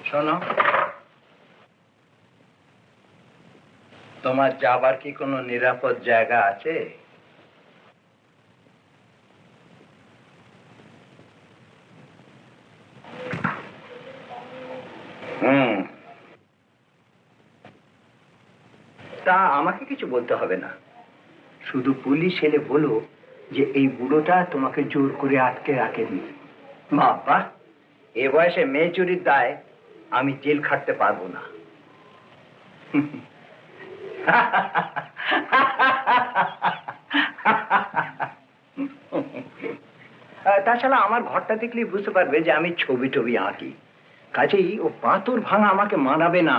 শোনো, তোমার যাবার কি কোনো নিরাপদ জায়গা আছে? তা আমাকে কিছু বলতে হবে না, শুধু পুলিশ এলে বলো যে এই বুড়োটা তোমাকে জোর করে আটকে রাখেনি। বাবা, এ বয়সে মেয়ে চুরির দায় আমি জেল খাটতে পারবো না। তাছাড়া আমার ঘরটা দেখলেই বুঝতে পারবে যে আমি ছবি টবি আঁকি, কাজেই ও পাথর ভাঙা আমাকে মানাবে না।